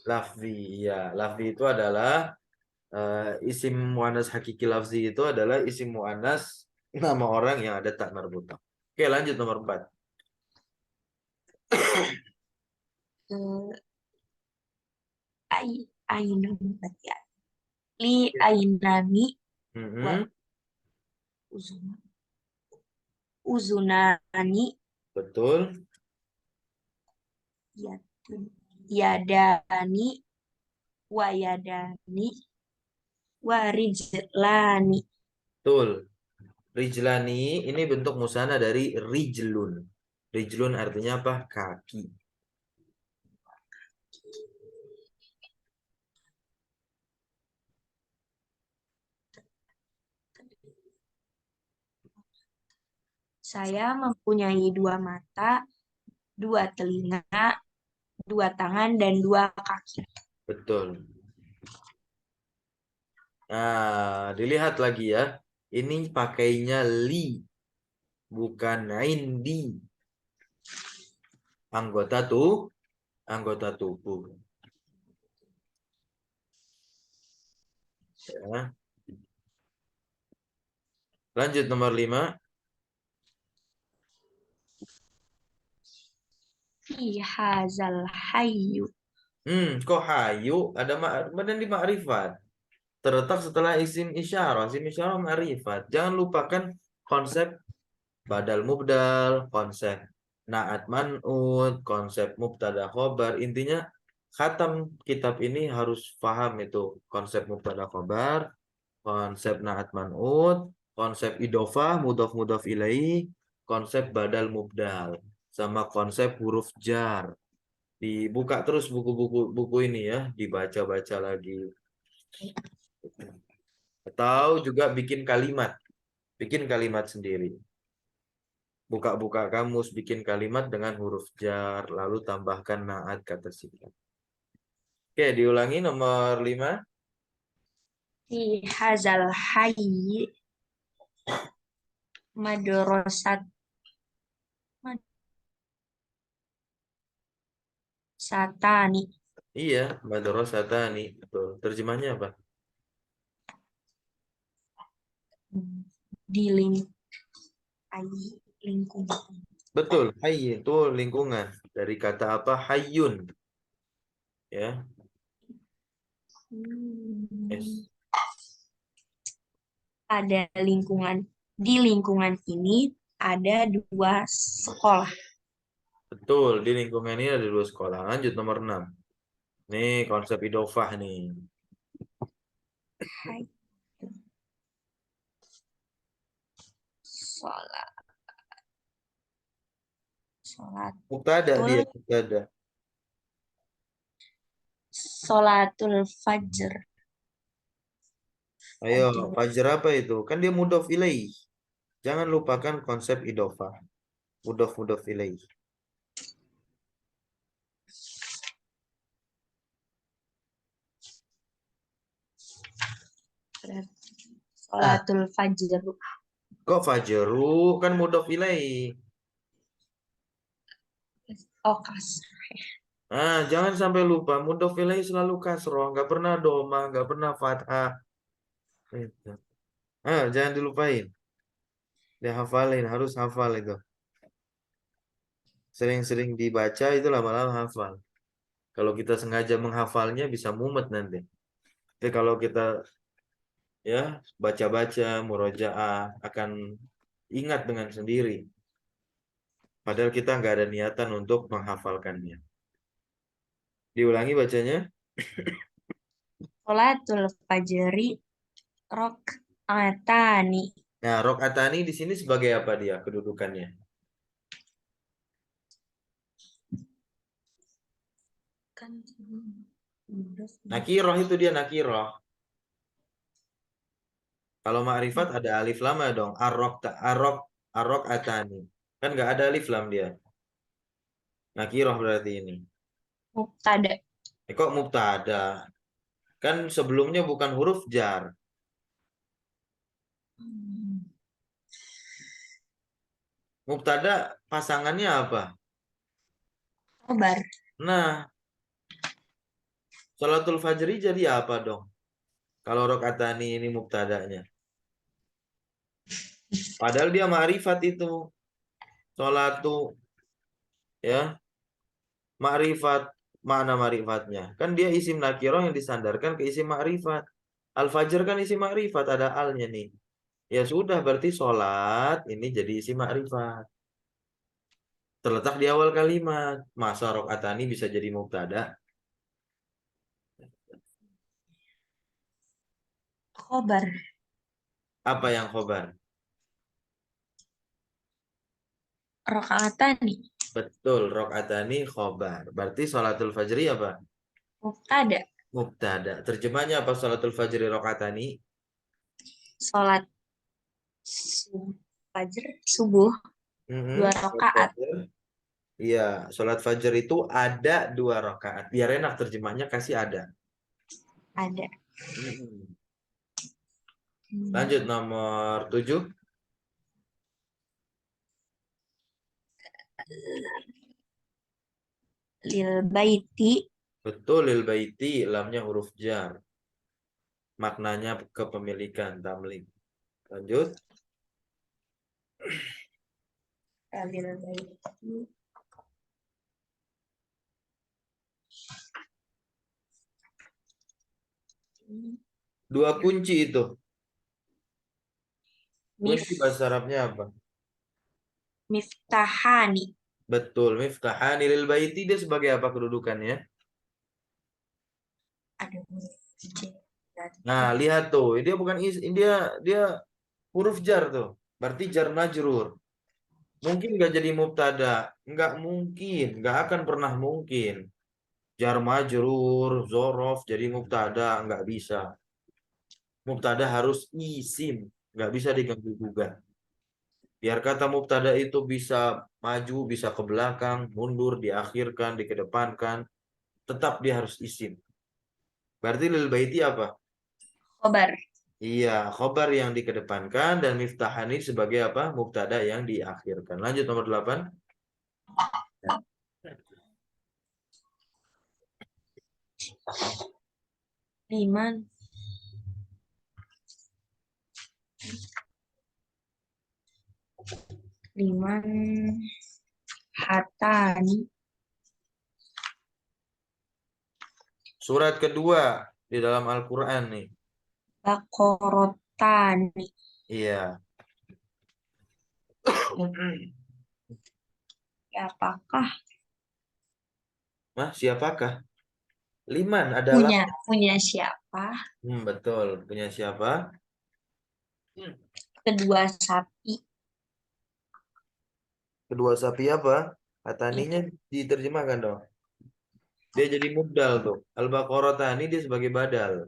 Lafzi, ya. Lafzi itu adalah isim muannas hakiki lafzi itu adalah isim muannas nama orang yang ada tak marbutah. Oke, lanjut nomor 4. Eh, ainun ya. Li ainani wa Mm-mm, uzuna. Uzunani betul, yadun. Yadani wa yadani wa rijlani. betul. Rijlani ini bentuk musana dari rijlun. Rijlun artinya apa? Kaki. Saya mempunyai dua mata, dua telinga, dua tangan, dan dua kaki. Betul. Nah, dilihat lagi ya. Ini pakainya li, bukan indi. Anggota tubuh. Ya. Lanjut nomor 5. Fi hazal hayyu. Kok hayu ada badan di ma'rifat. Terletak setelah isim isyarah. Isim isyarah ma'rifat. Jangan lupakan konsep badal mubdal, konsep naat man'ut, konsep mubtada khobar. Intinya khatam kitab ini harus paham itu konsep mubtada khobar, konsep naat man'ut, konsep idofah, mudhof mudhof ilaih, konsep badal mubdal, sama konsep huruf jar. Dibuka terus buku-buku buku ini ya, dibaca-baca lagi. Atau juga bikin kalimat sendiri. Buka-buka kamus, bikin kalimat dengan huruf jar, lalu tambahkan naat kata sifat. Oke, diulangi nomor 5. Fi hazal hayyi madrasat madrasatani. Iya, madrasatani. Betul. Terjemahnya apa? Di lingkungan. Betul, hayy itu lingkungan. Dari kata apa? Hayyun. Ya, Hmm. yes. Ada lingkungan. Di lingkungan ini ada dua sekolah. Betul, di lingkungan ini ada 2 sekolah. Lanjut nomor 6. Nih konsep idofah nih. Hai. Sholat. Mubtada dia, Sholatul. mubtada. Sholatul fajr. Ayo, Fajr. fajar apa itu? Kan dia mudhof ilaih. Jangan lupakan konsep idofah. Mudhof ilaih. Ah, Sholatul fajr. kok fajaru kan mudhof ilaih. Oh, kasih. Ah, jangan sampai lupa mudhof ilaih selalu kasroh, nggak pernah doma, nggak pernah fathah. Itu. Ah, jangan dilupain. Dihafalin, harus hafal itu. Sering-sering dibaca itu lama-lama hafal. Kalau kita sengaja menghafalnya bisa mumet nanti. Tapi kalau kita ya baca-baca murojaah akan ingat dengan sendiri. Padahal kita nggak ada niatan untuk menghafalkannya. Diulangi bacanya. Sholatul fajri rok'atani. Nah, rokaatani di sini sebagai apa dia kedudukannya? Kan Nakiroh itu dia nakiroh. Kalau ma'rifat ada alif lam ya dong. Arok atani. Kan nggak ada alif lam dia. Nakiroh berarti ini. mubtada. Kok mubtada? Kan sebelumnya bukan huruf jar. Mubtada pasangannya apa? Khobar. Nah, Sholatul Fajri jadi apa dong? Kalau rokaatani ini mubtadanya. Padahal dia ma'rifat itu. Sholatu ya, ma'rifat, mana ma'rifatnya? Kan dia isim nakiroh yang disandarkan ke isim ma'rifat. Al-Fajr kan isim ma'rifat, ada alnya nih. Ya sudah, berarti sholat ini jadi isim ma'rifat. Terletak di awal kalimat. Masa rokaatani bisa jadi mubtada? Khobar. Apa yang khobar? Rokaatani. Betul, rokaatani khobar. Berarti sholatul fajri apa? Mubtada. Mubtada. Terjemahnya apa sholatul fajri rokaatani? Sholat fajr subuh dua Sholat rakaat. fajar. Iya, sholat fajar itu ada 2 rakaat. Biar enak terjemahnya kasih ada. Ada. Mm-mm. Hmm. Lanjut nomor 7. Lil baiti. Betul, lil baiti, lamnya huruf jar. Maknanya kepemilikan, tamlik. Lanjut. Lil baiti. 2 kunci itu. Mif Kunci bahasa Arabnya apa? miftahani. Betul, miftahani lil baiti dia sebagai apa kedudukannya? Ada huruf J. Nah, lihat tuh, dia bukan dia huruf jar tuh. Berarti jar majrur. Mungkin nggak jadi mubtada, nggak mungkin, nggak akan pernah mungkin. Jar majrur, zorof jadi mubtada, nggak bisa. Mubtada harus isim, nggak bisa diganggu gugat. Biar kata mubtada itu bisa maju, bisa ke belakang, mundur, diakhirkan, dikedepankan, tetap dia harus isim. Berarti lil baiti apa? Khobar. Iya, khobar yang dikedepankan dan miftahani sebagai apa? Mubtada yang diakhirkan. Lanjut nomor 8. Liman. Liman hatani. Surat kedua di dalam Al-Quran nih. Bakorotani. Iya. Siapakah? Siapakah? Liman adalah Punya siapa? betul. Punya siapa? Kedua sapi. Kedua sapi apa? Ataninya diterjemahkan dong. Dia jadi mubdal tuh. Al-Baqarah tani dia sebagai badal.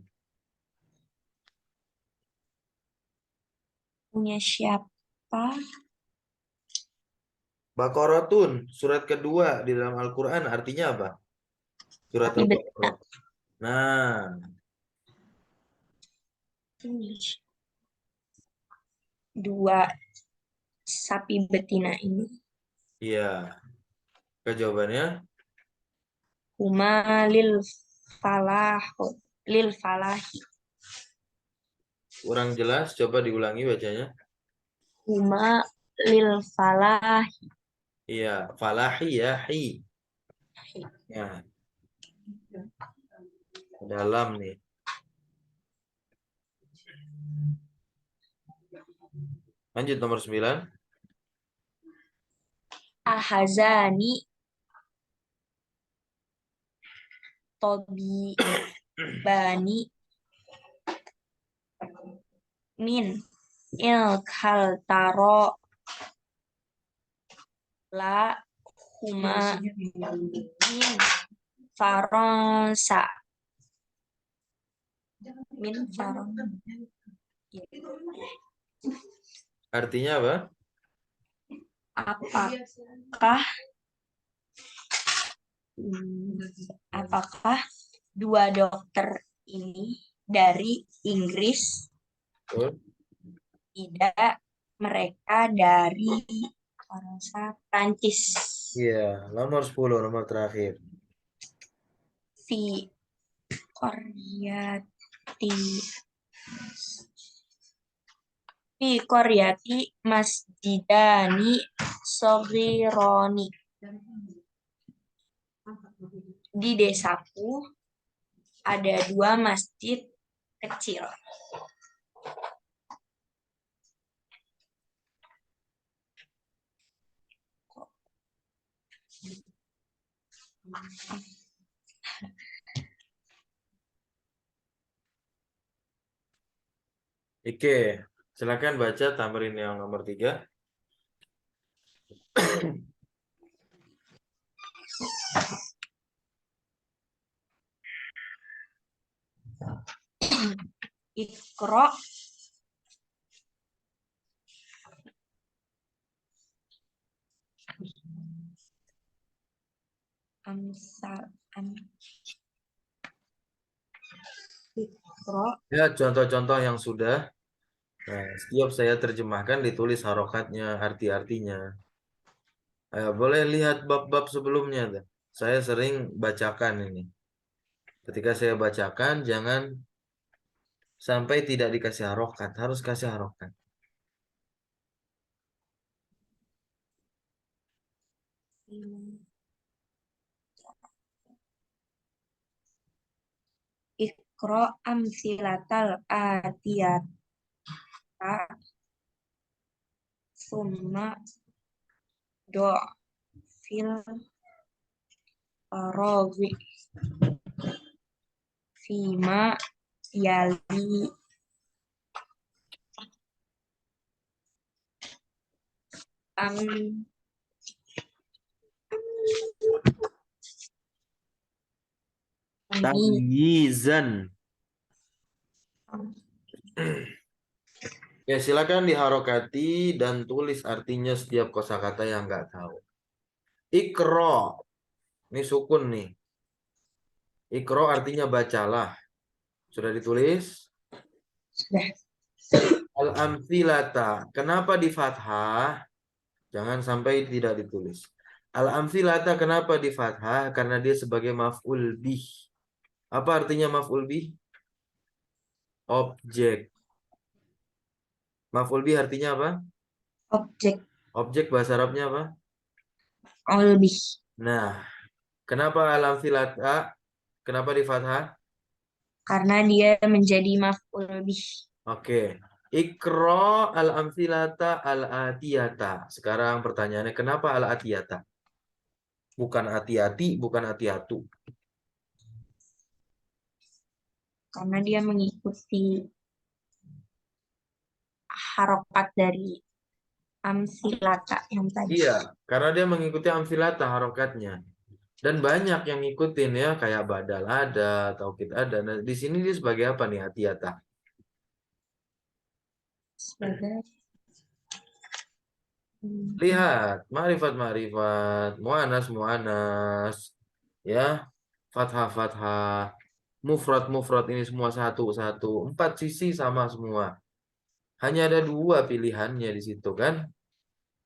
Punya siapa? Baqaratun, surat kedua di dalam Al-Quran artinya apa? Surat Sapi betina. Al-Baqarah. Nah, Dua sapi betina ini. iya. Jawabannya Huma lil falah. Lil falahi. kurang jelas. Coba diulangi bacanya. Huma lil falahi. Iya, falahi ya, hi. Ya, dalam nih. Lanjut nomor 9. Ahazani tobi bani min il taro la huma min faransa min faransa. Artinya apa? Apakah apakah dua dokter ini dari Inggris? Betul. Tidak, mereka dari Prancis. Iya, nomor 10, nomor terakhir. Fi Koryati Fi Koryati Masjidani Sogironi. Di desaku ada dua masjid kecil. Oke, silakan baca tamrin yang nomor 3. Iqra amsal Iqra Ya, contoh-contoh yang sudah. Nah, setiap saya terjemahkan ditulis harokatnya, arti-artinya. Boleh lihat bab-bab sebelumnya tuh. Saya sering bacakan ini. Ketika saya bacakan, jangan sampai tidak dikasih harokat. Harus kasih harokat. Iqra amsilatal atiyata summa do fil rogi fima yali am ami Tamyizan. Ya, silakan diharokati dan tulis artinya setiap kosakata yang nggak tahu. Ikro. Ini sukun nih. Ikro artinya bacalah. Sudah ditulis? sudah. Al-amthilata. Kenapa di fathah? Jangan sampai tidak ditulis. Al-amthilata kenapa di fathah? Karena dia sebagai maf'ul bih. Apa artinya maf'ul bih? Objek. Maf'ul bih artinya apa? Objek Objek bahasa Arabnya apa? lebih Nah, kenapa al-amthilata? Kenapa di fathah? karena dia menjadi maf'ul bih. Oke. Ikro al-amthilata al-atiyata. Sekarang pertanyaannya, kenapa al-atiyata? Bukan hati-hati, bukan hati-hatu. Karena dia mengikuti harokat dari amsilata yang tadi. Iya, karena dia mengikuti amfilata harokatnya. Dan banyak yang ngikutin ya, kayak badal ada, taukid ada. Nah, di sini dia sebagai apa nih hati-hata? Sebagai Lihat, marifat marifat, muanas muanas, ya, fathah fathah, mufrad mufrad ini semua satu satu, empat sisi sama semua. Hanya ada dua pilihannya di situ kan,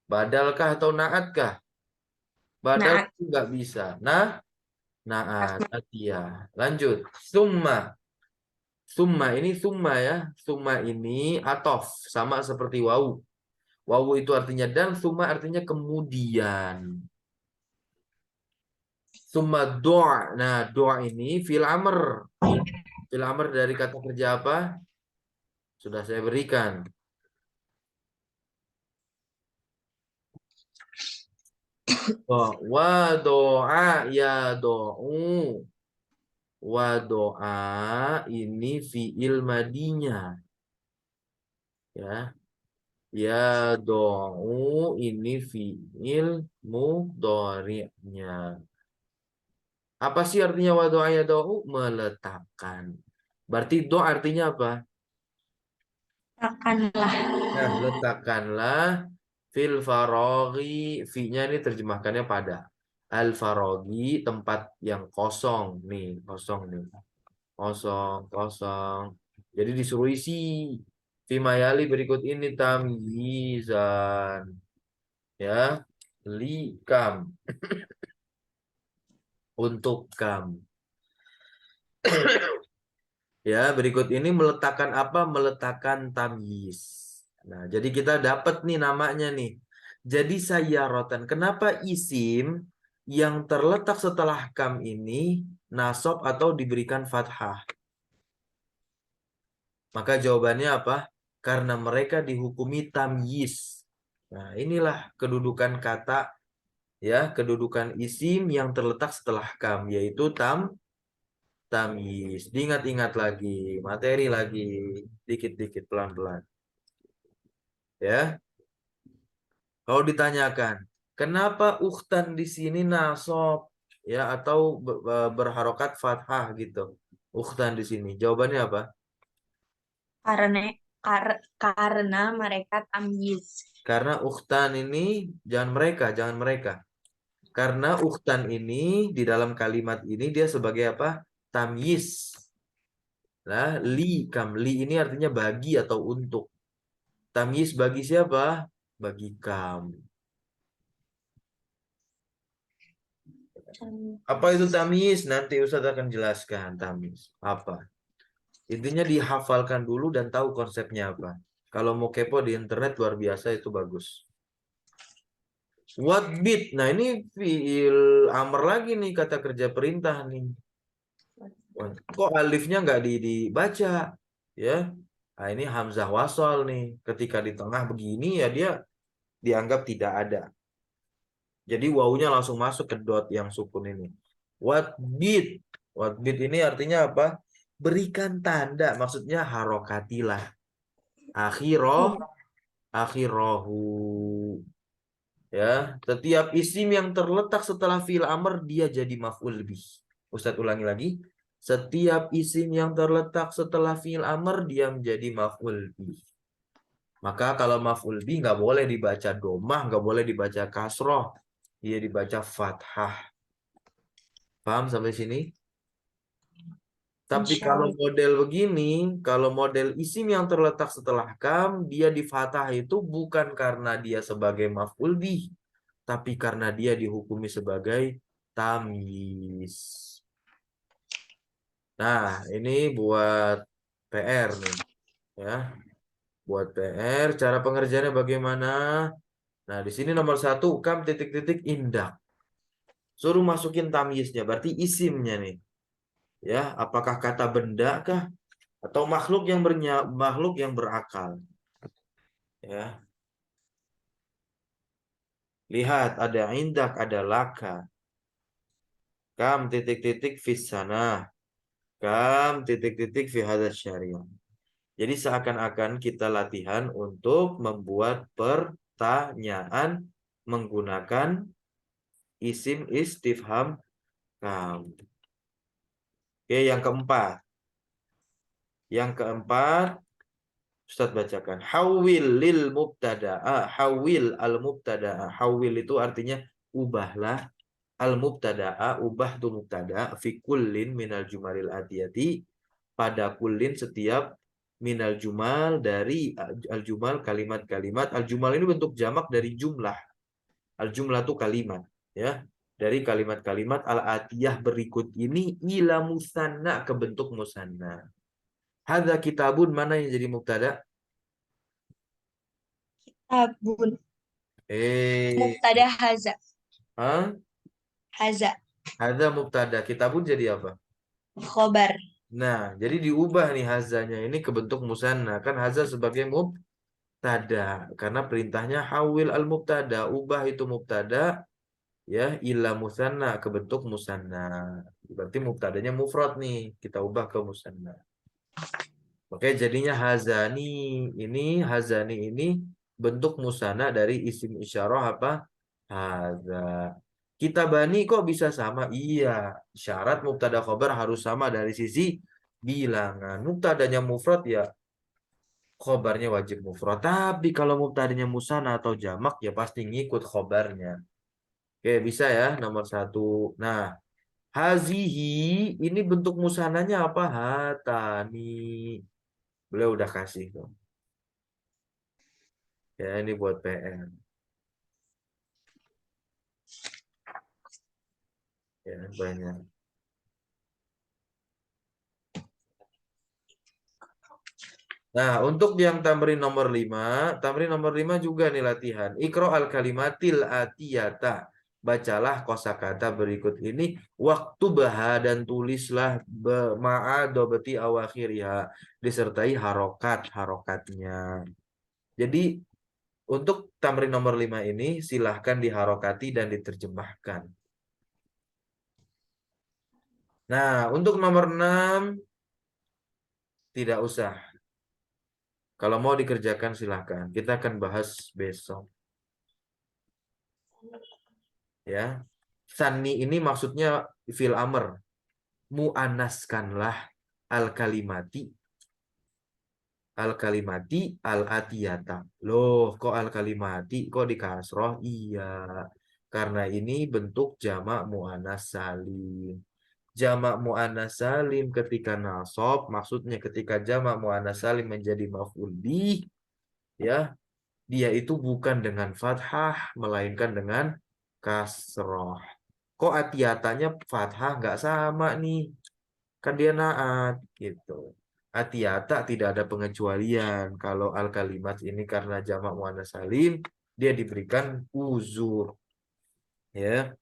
badalkah atau naatkah? Badal naat. nggak bisa. Nah, naat, ya. Lanjut, summa. Summa ini summa ya. Summa ini atof sama seperti wawu. Wawu itu artinya dan, summa artinya kemudian. Summa doa. Nah, doa ini fil amr. Fil amr dari kata kerja apa? Sudah saya berikan. Oh, wa doa ya do'u. Wa doa ini fiil madinya. Ya. Ya do'u ini fiil mudhari'nya. Apa sih artinya wa do'a ya do'u? Meletakkan. Berarti do artinya apa? Akanlah Nah, letakkanlah fil faroghi. Fi-nya ini terjemahkannya pada. Al faroghi, tempat yang kosong. Nih, kosong nih. Kosong, kosong. Jadi disuruh isi. Fimayali berikut ini tamyizan. Ya, likam. Untuk kamu. Ya, berikut ini meletakkan apa? Meletakkan tamyiz. Nah, jadi kita dapat nih namanya nih. Jadi sayyaratan. Kenapa isim yang terletak setelah kam ini nasab atau diberikan fathah? Maka jawabannya apa? Karena mereka dihukumi tamyiz. Nah, inilah kedudukan kata ya, kedudukan isim yang terletak setelah kam yaitu tamyiz. Diingat-ingat lagi, materi lagi, dikit-dikit pelan-pelan. Ya, kalau ditanyakan, kenapa ukhtan di sini nasab ya atau berharokat fathah gitu? Ukhtan di sini. Jawabannya apa? karena karena mereka tamyiz. Karena ukhtan ini jangan mereka. Karena ukhtan ini di dalam kalimat ini dia sebagai apa? Tamyiz. Nah, li ini artinya bagi atau untuk. Tamyiz bagi siapa? Bagi kamu. Apa itu tamyiz? Nanti Ustaz akan jelaskan tamyiz. Apa? Intinya dihafalkan dulu dan tahu konsepnya apa. Kalau mau kepo di internet luar biasa itu bagus. What bit? Nah ini fiil amr lagi nih kata kerja perintah nih. Wah, kok alifnya nggak dibaca? Ya, nah, ini hamzah wasal nih. Ketika di tengah begini ya dia dianggap tidak ada. Jadi wawunya langsung masuk ke dot yang sukun ini. What bit? What bit ini artinya apa? Berikan tanda, maksudnya harokatilah. Akhiroh, Iya. akhirohu. Ya, setiap isim yang terletak setelah fiil amr dia jadi maf'ul bih. Ustadz ulangi lagi. Setiap isim yang terletak setelah fiil amr dia menjadi maf'ul bih. Maka kalau maf'ul bih nggak boleh dibaca domah, nggak boleh dibaca kasroh, dia dibaca fathah. Paham sampai sini? Tapi Insya kalau Allah. model begini, kalau model isim yang terletak setelah kam, dia di fathah itu bukan karena dia sebagai maf'ul bih, tapi karena dia dihukumi sebagai tamyiz. Nah, ini buat PR nih, ya. Buat PR, cara pengerjaannya bagaimana? Nah, di sini nomor satu, kam titik-titik indak. Suruh masukin tamyiznya, berarti isimnya nih. Ya, apakah kata benda kah? Atau makhluk yang berakal? Ya, lihat ada indak, ada laka. Kam titik-titik fis sanah. Kam titik-titik fi hadzal syariah. Jadi seakan-akan kita latihan untuk membuat pertanyaan menggunakan isim istifham kam. Oke, yang keempat. Yang keempat, Ustaz bacakan. Hawil lil mubtada'a. Hawil al mubtada'a. Hawil itu artinya ubahlah al mubtada'a. Ubah tu mubtada. Fi kullin minal jumalil atiyati. Pada kullin setiap minal jumal dari al jumal kalimat-kalimat. Al jumal ini bentuk jamak dari jumlah. Al jumlah itu kalimat. Ya. Dari kalimat-kalimat al atiyah berikut ini ila musanna ke bentuk musanna. Hadza kitabun mana yang jadi mubtada? Tabun. Eh, Mubtada haza. ah, Haza. hadza mubtada. Kitabun jadi apa? Khobar. Nah, jadi diubah nih hazanya ini ke bentuk musanna. Kan haza sebagai mubtada. Karena perintahnya hawil al mubtada. Ubah itu mubtada ya ila musanna ke bentuk musanna. Berarti mubtadanya mufrad nih. Kita ubah ke musanna. Oke, jadinya hazani ini hazani ini bentuk musana dari isim isyarah apa? Haza. Kita bani kok bisa sama? Iya, syarat mubtada khobar harus sama dari sisi bilangan. Mubtadanya mufrad ya khobarnya wajib mufrad. Tapi kalau mubtadanya musana atau jamak ya pasti ngikut khobarnya. Oke, bisa ya nomor satu. Nah, hazihi ini bentuk musananya apa? Hatani. Beliau udah kasih tuh. Ya, ini buat PR. Ya, banyak. Nah, untuk yang tamrin nomor 5 juga nih latihan. Iqra al kalimatil atiyata. Bacalah kosakata berikut ini. Waktu baha dan tulislah ma'adobati awakhiriha. Disertai harokat-harokatnya. Jadi, untuk tamrin nomor 5 ini silahkan diharokati dan diterjemahkan. Nah, untuk nomor 6 tidak usah. Kalau mau dikerjakan silahkan. Kita akan bahas besok. Ya, Sani ini maksudnya fil amr. Mu'anaskanlah al-kalimati. Al-kalimati al-atiyata. Loh, kok al-kalimati? Kok di kasroh? Iya. Karena ini bentuk jamak mu'anas salim. Jamak mu'anas salim ketika nasab. Maksudnya ketika jamak mu'anas salim menjadi maf'ul bih. Ya, dia itu bukan dengan fathah, melainkan dengan kasroh. Kok atiyatanya fathah nggak sama nih? Kan dia naat gitu. Atiyata tidak ada pengecualian. Kalau al kalimat ini karena jamak muannas salim, dia diberikan uzur. Ya,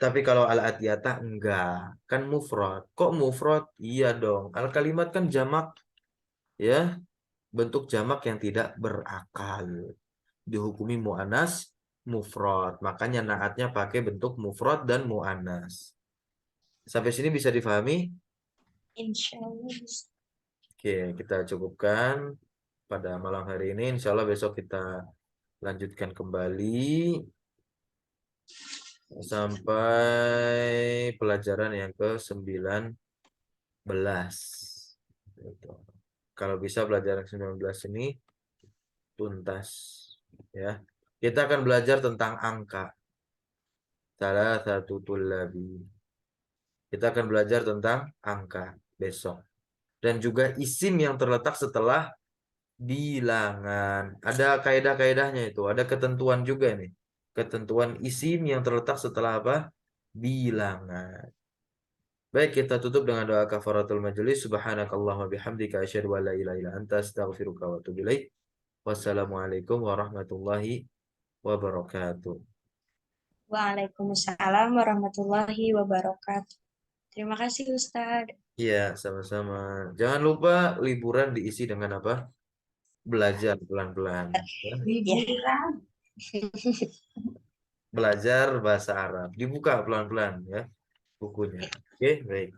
tapi kalau al atiyata enggak, kan mufrad. Kok mufrad? Iya dong. Al kalimat kan jamak, ya, bentuk jamak yang tidak berakal. Dihukumi mu'anas mufrad. Makanya naatnya pakai bentuk mufrad dan mu'anas. Sampai sini bisa difahami? Insya Allah. Oke, kita cukupkan pada malam hari ini. Insya Allah besok kita lanjutkan kembali sampai pelajaran yang ke-19. Gitu. Kalau bisa pelajaran ke-19 ini tuntas. Ya, kita akan belajar tentang angka. Salah satu tulabi. Kita akan belajar tentang angka besok. Dan juga isim yang terletak setelah bilangan. Ada kaidah-kaidahnya itu. Ada ketentuan juga nih. Ketentuan isim yang terletak setelah apa? Bilangan. Baik, kita tutup dengan doa kafaratul majelis. Subhanakallahumma bihamdika asyhadu an la ilaha illa anta astaghfiruka wa atubu ilaik. Wassalamualaikum warahmatullahi wabarakatuh. Waalaikumsalam warahmatullahi wabarakatuh. Terima kasih Ustadz. Iya, sama-sama. Jangan lupa liburan diisi dengan apa? Belajar pelan-pelan. Ya. Ya. belajar bahasa Arab. Dibuka pelan-pelan ya bukunya. Oke, baik.